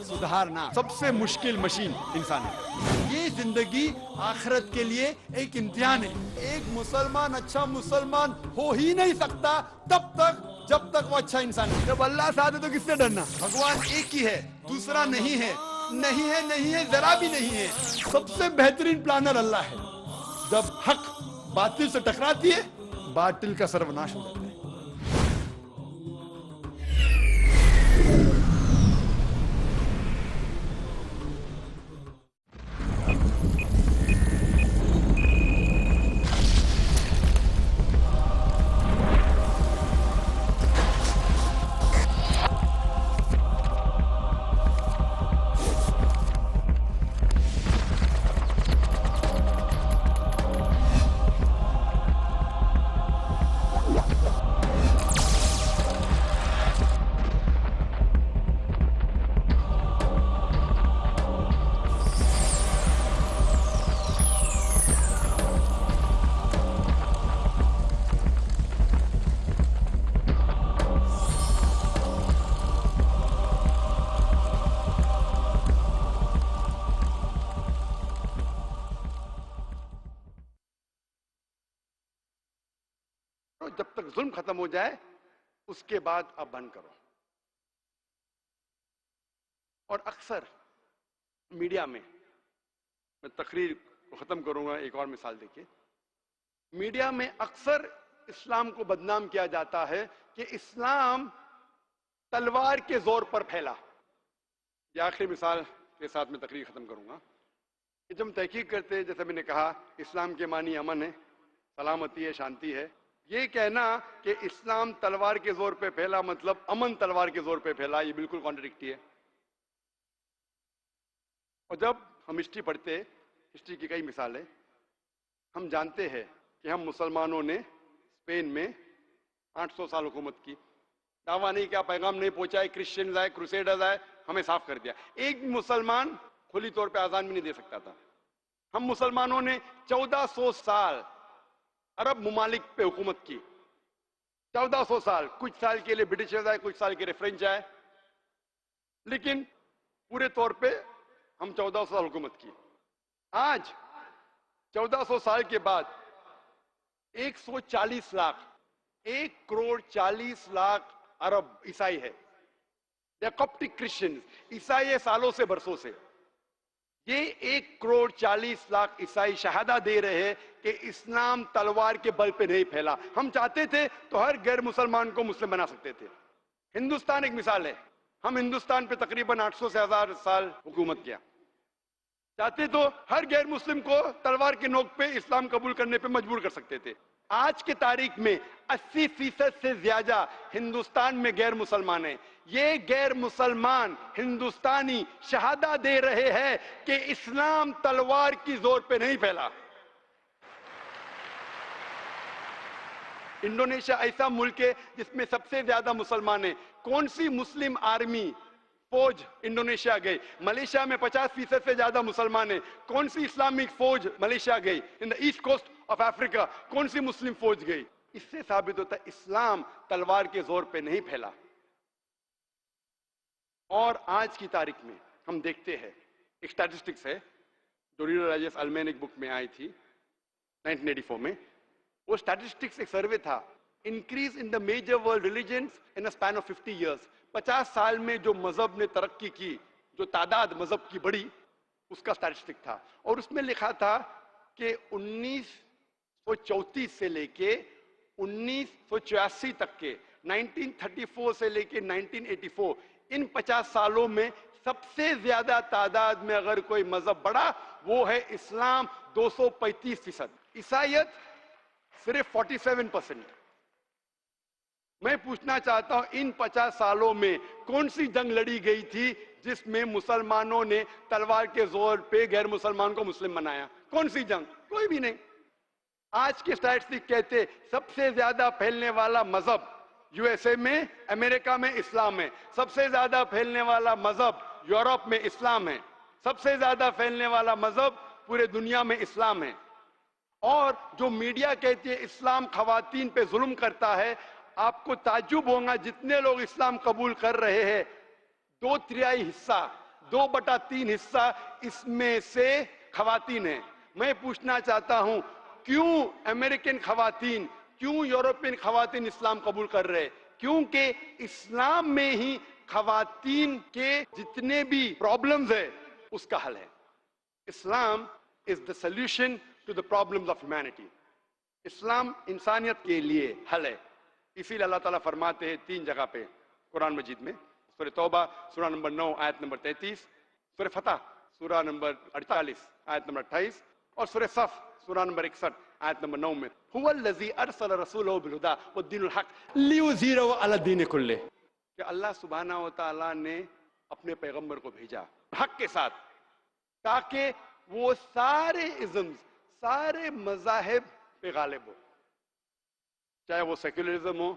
सुधारना सबसे मुश्किल मशीन इंसान है। ये जिंदगी आखिरत के लिए एक इम्तिहान है। एक मुसलमान अच्छा मुसलमान हो ही नहीं सकता तब तक जब तक वो अच्छा इंसान है। जब अल्लाह साथ है तो किससे डरना? भगवान एक ही है, दूसरा नहीं है, नहीं है, नहीं है, जरा भी नहीं है। सबसे बेहतरीन प्लानर अल्लाह है। जब हक बातिल से टकराती है, बातिल का सर्वनाश हो जाता है। जब तक जुल्म खत्म हो जाए उसके बाद अब बंद करो। और अक्सर मीडिया में, मैं तकरीर को खत्म करूंगा एक और मिसाल देखिए, मीडिया में अक्सर इस्लाम को बदनाम किया जाता है कि इस्लाम तलवार के जोर पर फैला। यह आखिरी मिसाल के साथ मैं तकरीर खत्म करूंगा कि जब हम तहकीक करते हैं, जैसे मैंने कहा, इस्लाम के मानी अमन है, सलामती है, शांति है। ये कहना कि इस्लाम तलवार के जोर पे फैला मतलब अमन तलवार के जोर पे फैला, ये बिल्कुल कॉन्ट्रडिक्टी है। और जब हम हिस्ट्री पढ़ते, हिस्ट्री की कई मिसालें, हम जानते हैं कि हम मुसलमानों ने स्पेन में 800 साल हुकूमत की। दावा नहीं किया, पैगाम नहीं पहुंचाए, क्रिश्चियंस आए, क्रूसेडर्स आए, हमें साफ कर दिया। एक मुसलमान खुली तौर पे आजान भी नहीं दे सकता था। हम मुसलमानों ने 1400 साल अरब मुमालिक पे हुकूमत की। 1400 साल, कुछ साल के लिए ब्रिटिशर्स आए, कुछ साल के लिए फ्रेंच आए, लेकिन पूरे तौर पे हम 1400 साल हुकूमत की। आज 1400 साल के बाद 140 लाख, 1 करोड़ 40 लाख अरब ईसाई है। दे कॉप्टिक क्रिश्चियंस, ईसाई है सालों से, बरसों से। ये 1 करोड़ 40 लाख ईसाई शहादा दे रहे हैं कि इस्लाम तलवार के बल पे नहीं फैला। हम चाहते थे तो हर गैर मुसलमान को मुस्लिम बना सकते थे। हिंदुस्तान एक मिसाल है। हम हिंदुस्तान पे तकरीबन 800 से 1000 साल हुकूमत किया। चाहते तो हर गैर मुस्लिम को तलवार के नोक पे इस्लाम कबूल करने पे मजबूर कर सकते थे। आज के तारीख में 80% से ज्यादा हिंदुस्तान में गैर मुसलमान हैं। ये गैर मुसलमान हिंदुस्तानी शहादा दे रहे हैं कि इस्लाम तलवार की जोर पे नहीं फैला। इंडोनेशिया ऐसा मुल्क है जिसमें सबसे ज्यादा मुसलमान हैं। कौन सी मुस्लिम आर्मी फौज इंडोनेशिया गई? मलेशिया में 50% से ज्यादा मुसलमान हैं। कौन सी इस्लामिक फौज मलेशिया गई? In the east coast of Africa कौन सी मुस्लिम फौज गई? इससे साबित होता है इस्लाम तलवार के जोर पे नहीं फैला। और आज की तारीख में हम देखते हैं, एक स्टैटिस्टिक्स है जो रीडर राजेश अलमैन एक बुक में आई थी 1984 में। वो स्टैटिस्टिक्स एक सर्वे था, increase in the major world religions in a span of 50 years. 50 साल में जो मजहब ने तरक्की की, जो तादाद मजहब की बढ़ी, उसका स्टैटिस्टिक था। और उसमें लिखा था कि 1934 से लेके 1984 तक के, 1934 से लेके 1984, इन 50 सालों में सबसे ज्यादा तादाद में अगर कोई मजहब बढ़ा वो है इस्लाम, 235%। ईसाइयत सिर्फ 47%। मैं पूछना चाहता हूं, इन 50 सालों में कौन सी जंग लड़ी गई थी जिसमें मुसलमानों ने तलवार के जोर पे गैर मुसलमान को मुस्लिम बनाया? कौन सी जंग? कोई भी नहीं। आज के स्टैटिस्टिक कहते सबसे ज्यादा फैलने वाला मजहब यूएसए में, अमेरिका में इस्लाम है। सबसे ज्यादा फैलने वाला मजहब यूरोप में इस्लाम है। सबसे ज्यादा फैलने वाला मजहब पूरे दुनिया में इस्लाम है। और जो मीडिया कहती है इस्लाम खवातीन पे जुल्म करता है, आपको ताज्जुब होगा जितने लोग इस्लाम कबूल कर रहे हैं, 2/3 हिस्सा 2/3 हिस्सा इसमें से खवातीन है। मैं पूछना चाहता हूं, क्यों अमेरिकन खवातीन, क्यों यूरोपियन खवातीन इस्लाम कबूल कर रहे? क्योंकि इस्लाम में ही खवातीन के जितने भी प्रॉब्लम्स है उसका हल है। Islam is the solution to the problems of humanity. इस्लाम इंसानियत के लिए हल है। इसीलिए अल्लाह ताला फरमाते हैं 3 जगह पे कुरान मजीद में, सूरह तौबा सूरा नंबर 9 आयत नंबर 33, सूरह फतह सूरा नंबर 48 आयत नंबर 28 और सूरह सफ सूरा नंबर 61 आयत नंबर 9 में, हुवल्लज़ी अरसल रसूलहु बिल हुदा वद्दीनिल हक लियुज़हिरहु अला दीनि कुल्लिह, कि अल्लाह सुब्हानहू व तआला ने अपने पैगंबर को भेजा हक के साथ ताकि वो सारे इज़म्स, सारे मज़ाहिब पे गालिब हो, चाहे वो सेक्युलरिज्म हो,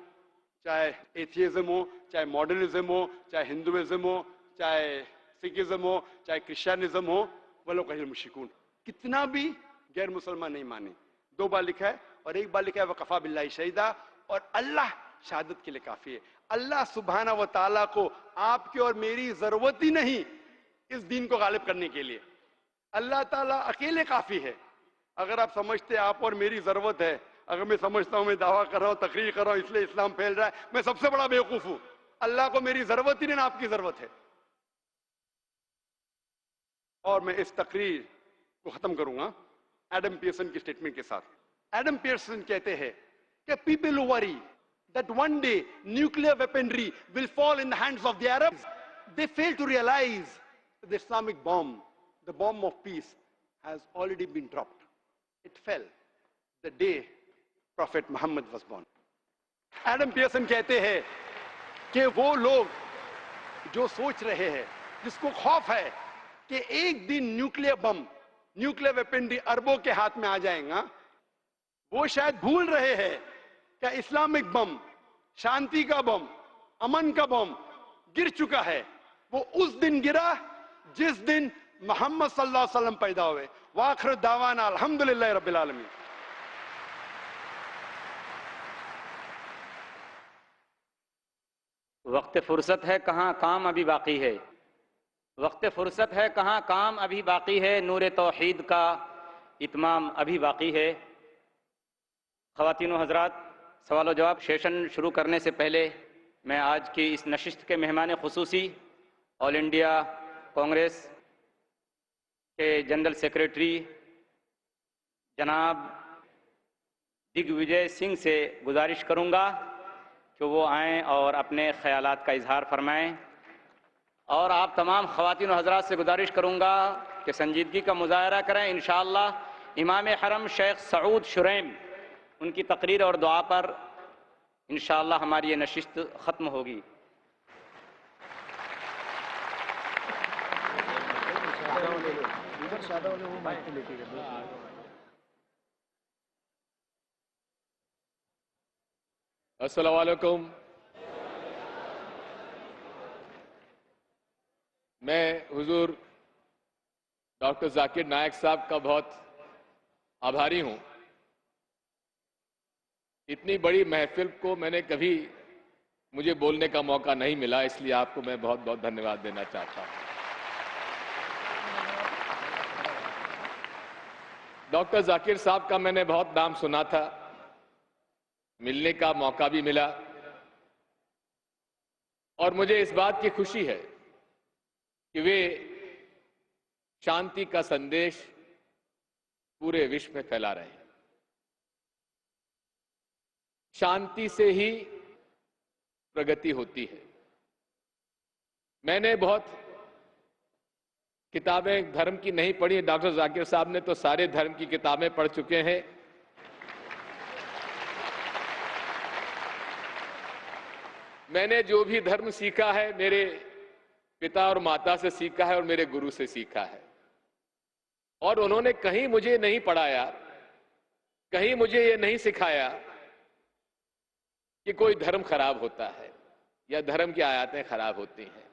चाहे एथियज्म हो, चाहे मॉडर्निज्म हो, चाहे हिंदुइज्म हो, चाहे सिखिज्म हो, चाहे क्रिश्चियनिज्म हो, वलो कहिल मुश्रिकून, कितना भी गैर मुसलमान नहीं माने। 2 बार लिखा है और 1 बार लिखा है वकफा बिल्लाहि शहीदा, और अल्लाह शहादत के लिए काफी है। अल्लाह सुब्हानहू व तआला को आपकी और मेरी जरूरत ही नहीं इस दीन को गालिब करने के लिए। अल्लाह ताला अकेले काफी है। अगर आप समझते आप और मेरी जरूरत है, अगर मैं समझता हूं मैं दावा कर रहा हूं, तकरीर कर रहा हूं इसलिए इस्लाम फैल रहा है, मैं सबसे बड़ा बेवकूफ हूं। अल्लाह को मेरी जरूरत ही नहीं ना आपकी जरूरत है। और मैं इस तकरीर को खत्म करूंगा एडम पियर्सन की स्टेटमेंट के साथ। एडम पियर्सन कहते हैं कि people who worry that one day nuclear weaponry will fall in the hands of the Arabs, they fail to realize that the Islamic bomb, the bomb of peace, has already been dropped. It fell the day Prophet Muhammad was born. Adam Pearson कहते हैं कि वो लोग जो सोच रहे हैं, जिसको खौफ है कि एक दिन न्यूक्लियर बम, न्यूक्लियर वेपनरी अरबों के हाथ में आ जाएगा, वो शायद भूल रहे हैं कि इस्लामिक बम, शांति का बम, अमन का बम गिर चुका है। वो उस दिन गिरा जिस दिन मोहम्मद सल्लल्लाहु अलैहि वसल्लम पैदा हुए। वाखिर दावाना अल्हम्दुलिल्लाहि रब्बिल आलमीन। वक्त फुर्सत है कहाँ काम अभी बाकी है, वक्त फुर्सत है कहाँ काम अभी बाकी है, नूर तौहीद का इत्माम अभी बाकी है। ख़वातीन व हज़रात, सवाल व जवाब सेशन शुरू करने से पहले मैं आज की इस नशिस्त के मेहमान खुसूसी ऑल इंडिया कांग्रेस के जनरल सेक्रेटरी जनाब दिग्विजय सिंह से गुजारिश करूंगा कि वो आएँ और अपने ख़यालात का इजहार फरमाएँ। और आप तमाम ख़वातीन व हज़रात से गुजारिश करूंगा कि संजीदगी का मुज़ाहरा करें। इंशाअल्लाह इमाम हरम शेख सऊद शुरैम उनकी तकरीर और दुआ पर इंशाअल्लाह हमारी ये नशिस्त ख़त्म होगी। अस्सलाम वालेकुम। मैं हुजूर डॉक्टर जाकिर नायक साहब का बहुत आभारी हूं। इतनी बड़ी महफिल को मैंने कभी मुझे बोलने का मौका नहीं मिला, इसलिए आपको मैं बहुत बहुत धन्यवाद देना चाहता हूं। डॉक्टर जाकिर साहब का मैंने बहुत नाम सुना था, मिलने का मौका भी मिला, और मुझे इस बात की खुशी है कि वे शांति का संदेश पूरे विश्व में फैला रहे हैं। शांति से ही प्रगति होती है। मैंने बहुत किताबें धर्म की नहीं पढ़ी, डॉक्टर जाकिर साहब ने तो सारे धर्म की किताबें पढ़ चुके हैं। मैंने जो भी धर्म सीखा है मेरे पिता और माता से सीखा है और मेरे गुरु से सीखा है, और उन्होंने कहीं मुझे नहीं पढ़ाया, कहीं मुझे ये नहीं सिखाया कि कोई धर्म खराब होता है या धर्म की आयतें खराब होती हैं।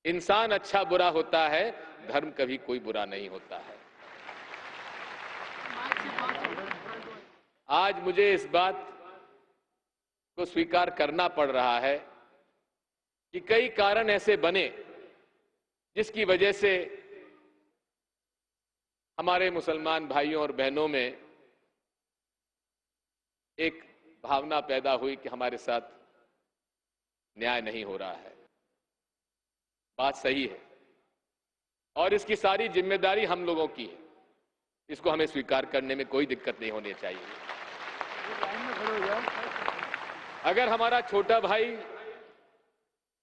इंसान अच्छा बुरा होता है, धर्म कभी कोई बुरा नहीं होता है। आज मुझे इस बात को स्वीकार करना पड़ रहा है कि कई कारण ऐसे बने जिसकी वजह से हमारे मुसलमान भाइयों और बहनों में एक भावना पैदा हुई कि हमारे साथ न्याय नहीं हो रहा है। बात सही है और इसकी सारी जिम्मेदारी हम लोगों की है। इसको हमें स्वीकार करने में कोई दिक्कत नहीं होनी चाहिए। अगर हमारा छोटा भाई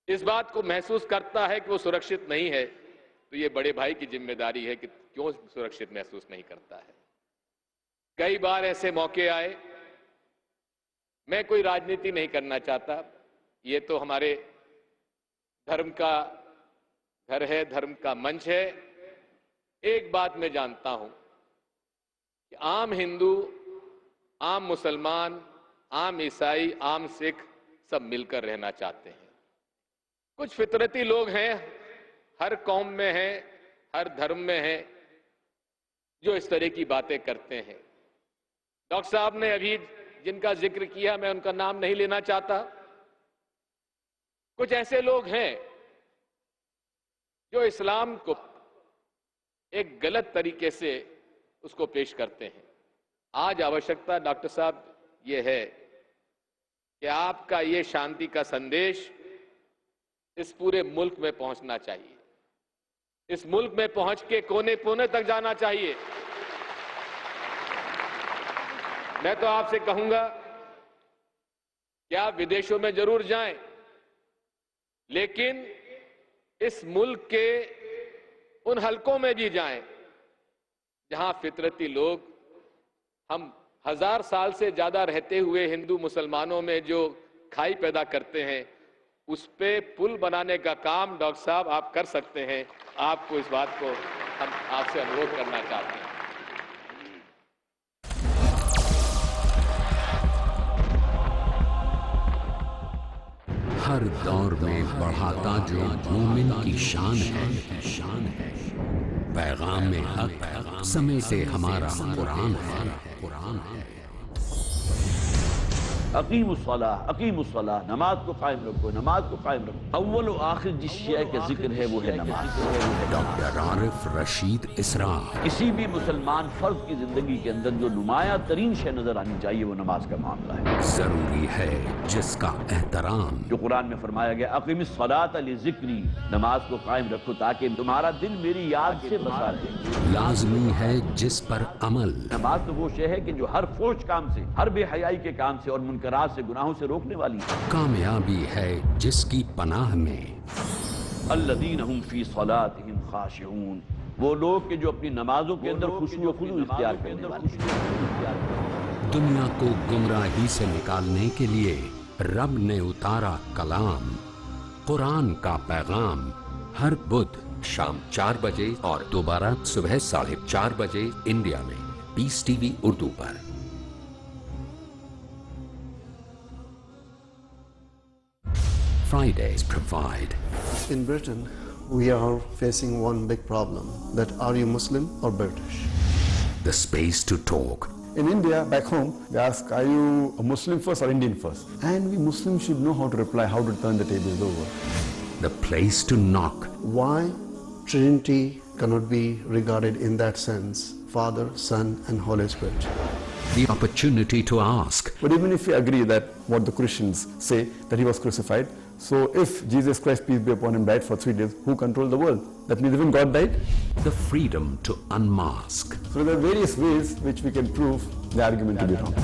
इस बात को महसूस करता है कि वो सुरक्षित नहीं है, तो ये बड़े भाई की जिम्मेदारी है कि क्यों सुरक्षित महसूस नहीं करता है। कई बार ऐसे मौके आए, मैं कोई राजनीति नहीं करना चाहता, ये तो हमारे धर्म का घर है, धर्म का मंच है। एक बात मैं जानता हूं कि आम हिंदू, आम मुसलमान, आम ईसाई, आम सिख सब मिलकर रहना चाहते हैं। कुछ फितरती लोग हैं, हर कौम में हैं, हर धर्म में हैं, जो इस तरह की बातें करते हैं। डॉक्टर साहब ने अभी जिनका जिक्र किया, मैं उनका नाम नहीं लेना चाहता। कुछ ऐसे लोग हैं जो इस्लाम को एक गलत तरीके से उसको पेश करते हैं। आज आवश्यकता डॉक्टर साहब ये है कि आपका ये शांति का संदेश इस पूरे मुल्क में पहुंचना चाहिए। इस मुल्क में पहुंच के कोने कोने तक जाना चाहिए। मैं तो आपसे कहूंगा कि आप विदेशों में जरूर जाएं, लेकिन इस मुल्क के उन हलकों में भी जाएं जहां फितरती लोग, हम 1000 साल से ज्यादा रहते हुए हिंदू मुसलमानों में जो खाई पैदा करते हैं, उस पे पुल बनाने का काम डॉक्टर साहब आप कर सकते हैं। आपको इस बात को हम आपसे अनुरोध करना चाहते हैं। हर दौर में बढ़ाता जो मोमिन की शान है, पैगाम में हक समय से हमारा कुरान है। अकीमुस्सलाह, नमाज को कायम रखो, नमाज को कायम रखो। अव्वल व आखिर जिस शय का जिक्र है वो है नमाज। डॉक्टर आरिफ रशीद इसरा। किसी भी मुसलमान फर्द की जिंदगी के अंदर जो नुमाया तरीन शय नजर आनी चाहिए वो नमाज का मामला है। जरूरी है जिसका एहतराम, जो कुरान में फरमाया गया अक़ीमिस्सलात लिज़िक्री, नमाज को कायम रखो ताकि तुम्हारा दिल मेरी याद से बसा रहे। लाजमी है जिस पर अमल। नमाज तो वो शय है कि जो हर फोश काम से, हर बेहयाई के काम से और मुनकरात से, गुनाहों से रोकने वाली है। कामयाबी है जिसकी पनाह में। अल्लज़ीना हुम फ़ी सलातिहिम ख़ाशिऊन, वो लोग के जो अपनी नमाजों के अंदर खुशू व खुजू इख्तियार करने वाले हैं। दुनिया को गुमराही से निकालने के लिए रब ने उतारा कलाम, कुरान का पैगाम। हर बुध शाम 4 बजे और दोबारा सुबह 4:30 बजे इंडिया में पीस टीवी उर्दू पर। Fridays provide. In Britain, we are facing one big problem, that are you Muslim or British? The space to talk. In India, back home, they ask, are you a Muslim first or Indian first? And we Muslims should know how to reply, how to turn the tables over. The place to knock. Why Trinity cannot be regarded in that sense, Father, Son and Holy Spirit? The opportunity to ask. But even if we agree that what the Christians say, that he was crucified, so if Jesus Christ, peace be upon him, died for 3 days, who controlled the world? That means even God died? The freedom to unmask. So there are various ways which we can prove the argument to be wrong.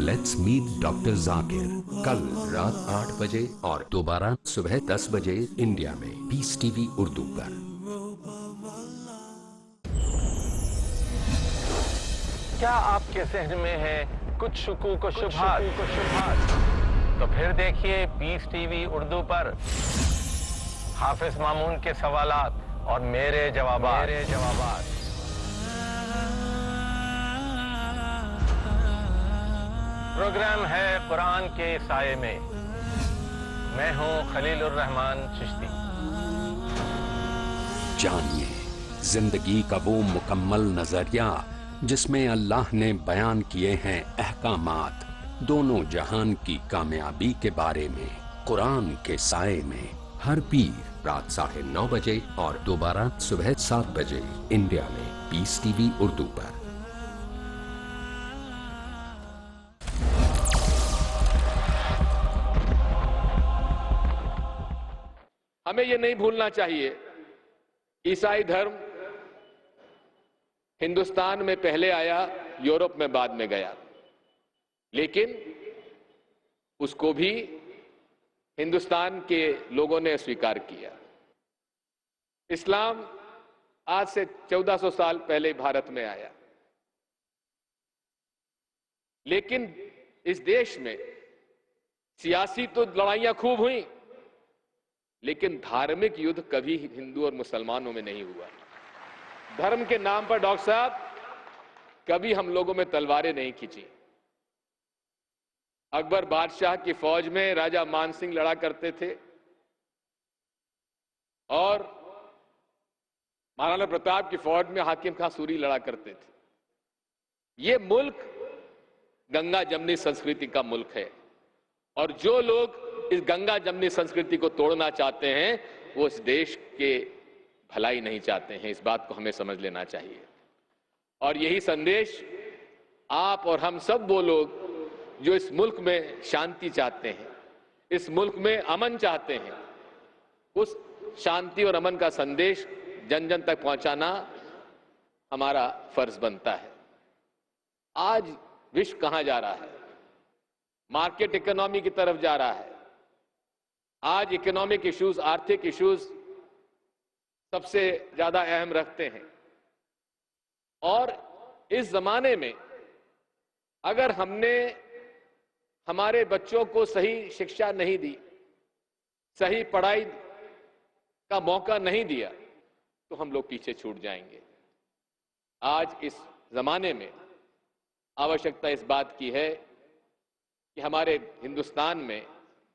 Let's meet Dr. Zakir. कल रात 8 बजे और दोबारा सुबह 10 बजे India में piece TV Urdu पर। क्या आपके जहन में है कुछ शुकूक व शुबहात? तो फिर देखिए पीस टीवी उर्दू पर हाफिज मामून के सवालात और मेरे जवाबात। प्रोग्राम है कुरान के साये में। मैं हूं खलीलुर रहमान चिश्ती। जानिए जिंदगी का वो मुकम्मल नजरिया जिसमें अल्लाह ने बयान किए हैं अहकामात दोनों जहान की कामयाबी के बारे में। कुरान के साए में हर पीर रात 9:30 बजे और दोबारा सुबह 7 बजे इंडिया में पीस टीवी उर्दू पर। हमें ये नहीं भूलना चाहिए, ईसाई धर्म हिंदुस्तान में पहले आया, यूरोप में बाद में गया, लेकिन उसको भी हिंदुस्तान के लोगों ने स्वीकार किया। इस्लाम आज से 1400 साल पहले भारत में आया, लेकिन इस देश में सियासी तो लड़ाइयां खूब हुई, लेकिन धार्मिक युद्ध कभी हिंदू और मुसलमानों में नहीं हुआ। धर्म के नाम पर डॉक्टर साहब कभी हम लोगों में तलवारें नहीं खींची। अकबर बादशाह की फौज में राजा मान सिंह लड़ा करते थे और महाराणा प्रताप की फौज में हाकिम खां सूरी लड़ा करते थे। ये मुल्क गंगा जमनी संस्कृति का मुल्क है, और जो लोग इस गंगा जमनी संस्कृति को तोड़ना चाहते हैं वो इस देश के भलाई नहीं चाहते हैं। इस बात को हमें समझ लेना चाहिए, और यही संदेश आप और हम सब वो लोग जो इस मुल्क में शांति चाहते हैं, इस मुल्क में अमन चाहते हैं, उस शांति और अमन का संदेश जन जन तक पहुंचाना हमारा फर्ज बनता है। आज विश्व कहां जा रहा है? मार्केट इकोनॉमी की तरफ जा रहा है। आज इकोनॉमिक इश्यूज, आर्थिक इश्यूज सबसे ज्यादा अहम रखते हैं, और इस जमाने में अगर हमने हमारे बच्चों को सही शिक्षा नहीं दी, सही पढ़ाई का मौका नहीं दिया, तो हम लोग पीछे छूट जाएंगे। आज इस जमाने में आवश्यकता इस बात की है कि हमारे हिंदुस्तान में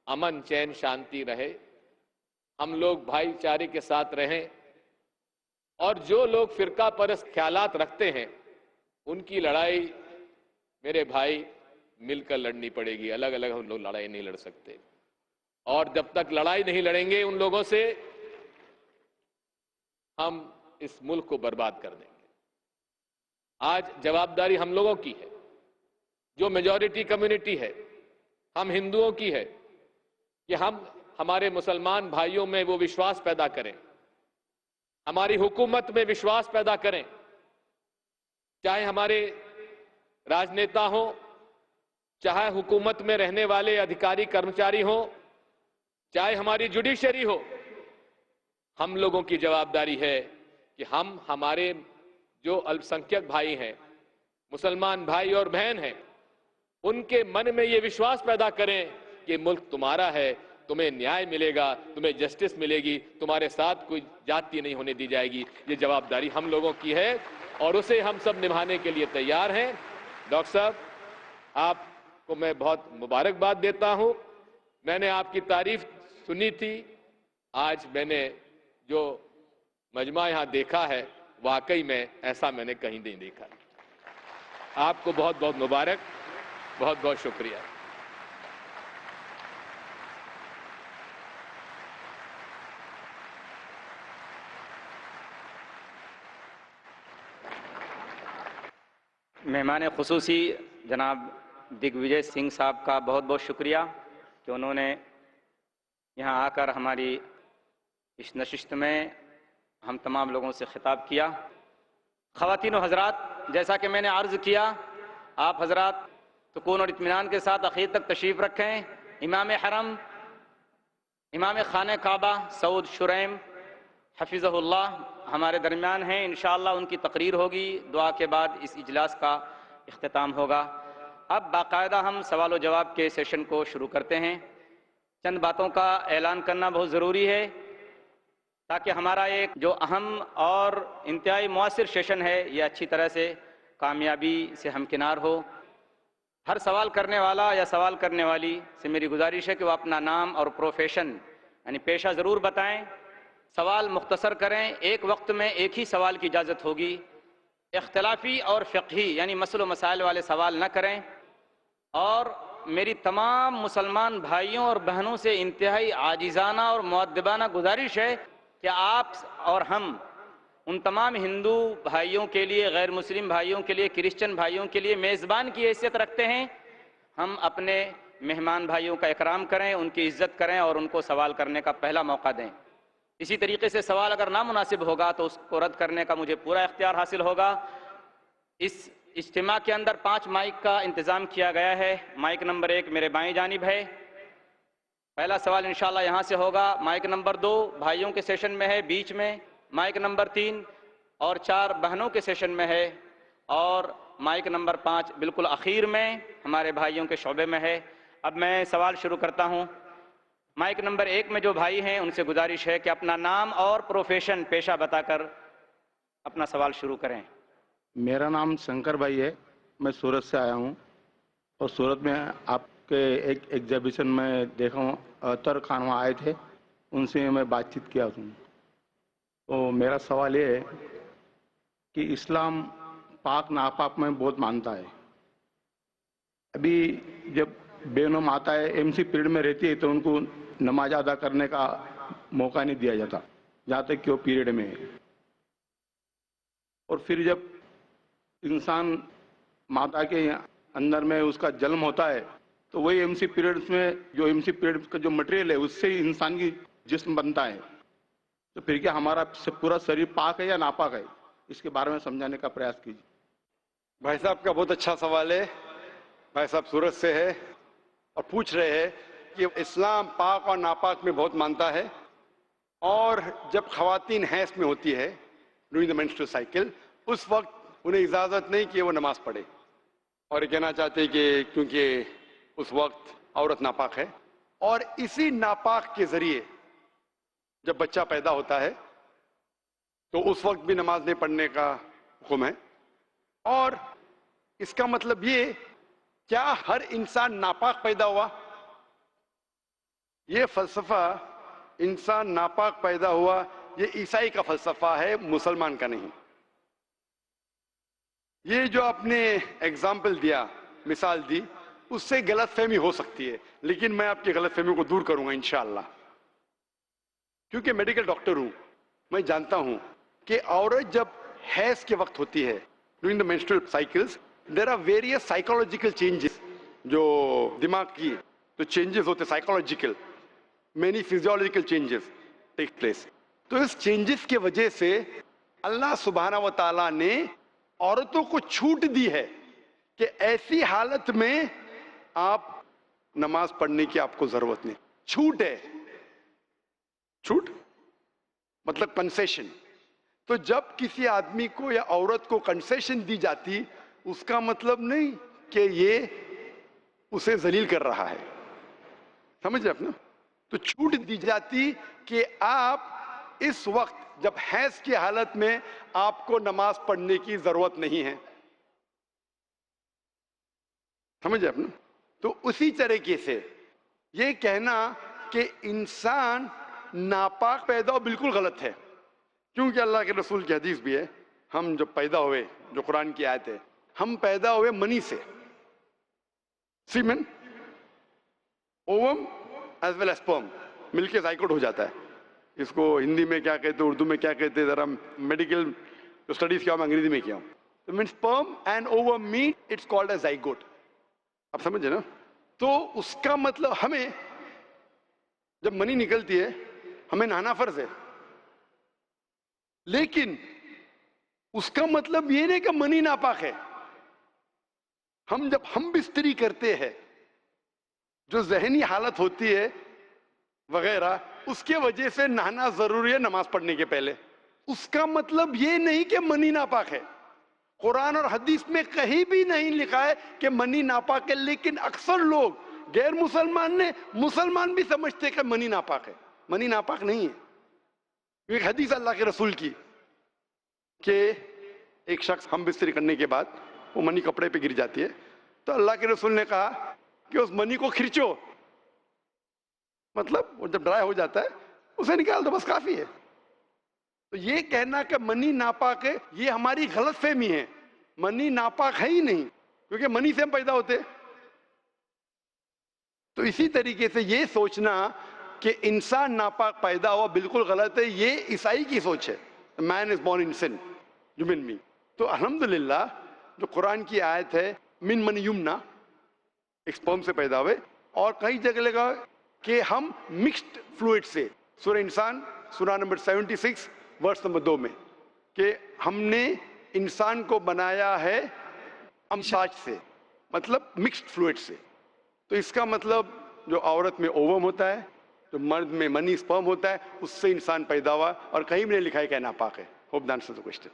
अमन, चैन, शांति रहे, हम लोग भाईचारे के साथ रहें, और जो लोग फिरका परस्त ख्यालात रखते हैं उनकी लड़ाई मेरे भाई मिलकर लड़नी पड़ेगी। अलग अलग हम लोग लड़ाई नहीं लड़ सकते, और जब तक लड़ाई नहीं लड़ेंगे उन लोगों से, हम इस मुल्क को बर्बाद कर देंगे। आज जवाबदारी हम लोगों की है, जो मेजॉरिटी कम्युनिटी है, हम हिंदुओं की है, कि हम हमारे मुसलमान भाइयों में वो विश्वास पैदा करें, हमारी हुकूमत में विश्वास पैदा करें, चाहे हमारे राजनेता हो, चाहे हुकूमत में रहने वाले अधिकारी कर्मचारी हो, चाहे हमारी जुडिशरी हो। हम लोगों की जवाबदारी है कि हम हमारे जो अल्पसंख्यक भाई हैं, मुसलमान भाई और बहन हैं, उनके मन में ये विश्वास पैदा करें कि मुल्क तुम्हारा है, तुम्हें न्याय मिलेगा, तुम्हें जस्टिस मिलेगी, तुम्हारे साथ कोई जाति नहीं होने दी जाएगी। ये जवाबदारी हम लोगों की है, और उसे हम सब निभाने के लिए तैयार हैं। डॉक्टर साहब, आपको मैं बहुत मुबारकबाद देता हूं। मैंने आपकी तारीफ सुनी थी, आज मैंने जो मजमा यहां देखा है, वाकई में ऐसा मैंने कहीं नहीं देखा। आपको बहुत बहुत मुबारक, बहुत बहुत शुक्रिया। मेहमान खुसूसी जनाब दिग्विजय सिंह साहब का बहुत बहुत शुक्रिया कि उन्होंने यहाँ आकर हमारी इस नशिस्त में हम तमाम लोगों से खिताब किया। ख़वातीन और हज़रात, जैसा कि मैंने अर्ज़ किया, आप हज़रात सुकून और इत्मीनान के साथ आखिर तक तशरीफ़ रखें। इमाम हरम, इमाम खाने काबा सऊद शुरैम हफिज़हुल्लाह हमारे दरमियान हैं। इंशाअल्लाह उनकी तकरीर होगी, दुआ के बाद इस इजलास का इख्तिताम होगा। अब बाकायदा हम सवाल व जवाब के सेशन को शुरू करते हैं। चंद बातों का ऐलान करना बहुत ज़रूरी है ताकि हमारा एक जो अहम और इंतहाई मुअस्सिर सेशन है ये अच्छी तरह से कामयाबी से हमकिनार हो। हर सवाल करने वाला या सवाल करने वाली से मेरी गुजारिश है कि वो अपना नाम और प्रोफेशन यानी पेशा ज़रूर बताएं। सवाल मुख्तसर करें, एक वक्त में एक ही सवाल की इजाज़त होगी। इख्तिलाफी और फ़िक़ही यानी मसलो मसाइल वाले सवाल न करें, और मेरी तमाम मुसलमान भाइयों और बहनों से इंतहाई आजिज़ाना और मुअद्दबाना गुजारिश है कि आप और हम उन तमाम हिंदू भाइयों के लिए, गैर मुस्लिम भाइयों के लिए, क्रिश्चियन भाइयों के लिए मेज़बान की हैसियत रखते हैं। हम अपने मेहमान भाइयों का इकराम करें, उनकी इज्जत करें और उनको सवाल करने का पहला मौका दें। इसी तरीके से सवाल अगर नामुनासिब होगा तो उसको रद्द करने का मुझे पूरा इख्तियार हासिल होगा। इस इज्तिमा के अंदर 5 माइक का इंतज़ाम किया गया है। माइक नंबर 1 मेरे बाएं जानिब है। पहला सवाल इंशाअल्लाह यहाँ से होगा। माइक नंबर 2 भाइयों के सेशन में है, बीच में। माइक नंबर 3 और 4 बहनों के सेशन में है और माइक नंबर 5 बिल्कुल आखिर में हमारे भाइयों के शोबे में है। अब मैं सवाल शुरू करता हूँ। माइक नंबर 1 में जो भाई हैं उनसे गुजारिश है कि अपना नाम और प्रोफेशन, पेशा बताकर अपना सवाल शुरू करें। मेरा नाम शंकर भाई है, मैं सूरत से आया हूँ और सूरत में आपके एक एग्जीबिशन में देखा हूँ, अतर खान वहाँ आए थे, उनसे मैं बातचीत किया हूँ। तो मेरा सवाल ये है कि इस्लाम पाक नापाक में बहुत मानता है। अभी जब बेगम आता है, एमसी पीरियड में रहती है, तो उनको नमाज अदा करने का मौका नहीं दिया जाता जहाँ तक कि वो पीरियड में है। और फिर जब इंसान माता के अंदर में उसका जन्म होता है तो वही एमसी पीरियड्स में जो एमसी पीरियड का जो मटेरियल है उससे ही इंसान की जिस्म बनता है। तो फिर क्या हमारा पूरा शरीर पाक है या नापाक है, इसके बारे में समझाने का प्रयास कीजिए। भाई साहब का बहुत अच्छा सवाल है। भाई साहब सूरत से है और पूछ रहे हैं कि इस्लाम पाक और नापाक में बहुत मानता है और जब खवातीन हैस में होती है ड्यूरिंग द मेंस्ट्रुअल साइकिल, उस वक्त उन्हें इजाज़त नहीं कि वो नमाज पढ़े। और ये कहना चाहते हैं कि क्योंकि उस वक्त औरत नापाक है और इसी नापाक के जरिए जब बच्चा पैदा होता है तो उस वक्त भी नमाज नहीं पढ़ने का हुक्म है। और इसका मतलब ये, क्या हर इंसान नापाक पैदा हुआ? ये फलसफा इंसान नापाक पैदा हुआ ये ईसाई का फलसफा है, मुसलमान का नहीं। ये जो आपने एग्जाम्पल दिया, मिसाल दी, उससे गलतफहमी हो सकती है, लेकिन मैं आपकी गलतफहमी को दूर करूंगा इंशाअल्लाह। क्योंकि मेडिकल डॉक्टर हूं, मैं जानता हूं कि औरत जब हैज के वक्त होती है during the menstrual cycles, there are various psychological changes. जो दिमाग की तो चेंजेस होते psychological, many physiological changes take place. तो इस चेंजेस के वजह से अल्लाह सुब्हाना व तआला ने औरतों को छूट दी है कि ऐसी हालत में आप नमाज पढ़ने की आपको जरूरत नहीं। छूट है, छूट मतलब कंसेशन। तो जब किसी आदमी को या औरत को कंसेशन दी जाती, उसका मतलब नहीं कि ये उसे जलील कर रहा है, समझ रहे अपना। तो छूट दी जाती कि आप इस वक्त जब हैज की हालत में आपको नमाज पढ़ने की जरूरत नहीं है, समझ रहे अपना। तो उसी तरीके से ये कहना कि इंसान नापाक पैदा हो बिल्कुल गलत है, क्योंकि अल्लाह के रसूल की हदीस भी है, हम जब पैदा हुए, जो कुरान की आयत है, हम पैदा हुए मनी से, semen, ovum as well as sperm, मिलके जाइकोट हो जाता है। इसको हिंदी में क्या कहते, उर्दू में क्या कहते, जरा मेडिकल जो स्टडीज किया मैं अंग्रेजी में किया हूं। तो mean sperm and ovum meet, it's called as zygote. आप समझे ना। तो उसका मतलब हमें जब मनी निकलती है हमें नहाना फर्ज है, लेकिन उसका मतलब ये नहीं कि मनी नापाक है। हम जब हम बिस्तरी करते हैं, जो जहनी हालत होती है वगैरह, उसके वजह से नहाना जरूरी है नमाज पढ़ने के पहले। उसका मतलब ये नहीं कि मनी नापाक है। कुरान और हदीस में कहीं भी नहीं लिखा है कि मनी नापाक है, लेकिन अक्सर लोग गैर मुसलमान भी समझते कि मनी नापाक है। मनी नापाक नहीं है। एक हदीस अल्लाह के रसूल की कि एक शख्स हम बिस्तरी करने के बाद वो मनी कपड़े पे गिर जाती है, तो अल्लाह के रसूल ने कहा कि उस मनी को खिंचो, मतलब वो जब ड्राई हो जाता है उसे निकाल दो, बस काफी है। तो ये कहना कि मनी नापाक है, ये हमारी गलतफहमी है। मनी नापाक है ही नहीं, क्योंकि मनी से हम पैदा होते हैं। तो इसी तरीके से ये सोचना कि इंसान नापाक पैदा हुआ बिल्कुल गलत है, ये ईसाई की सोच है। Man is born in sin, human being. तो अल्हम्दुलिल्लाह जो कुरान की आयत है मिन मन युमना, एक स्पर्म से पैदा हुए, और कई जगह लगा कि हम मिक्स्ड फ्लूइड से, सूरह इंसान सूरह नंबर 76 वर्स नंबर 2 में, कि हमने इंसान को बनाया है अमशाज से, मतलब मिक्स्ड फ्लूइड से। तो इसका मतलब जो औरत में ओवम होता है, जो मर्द में मनी स्पर्म होता है, उससे इंसान पैदा हुआ, और कहीं भी नहीं लिखा है कि नापाक है। Hope the answer the question.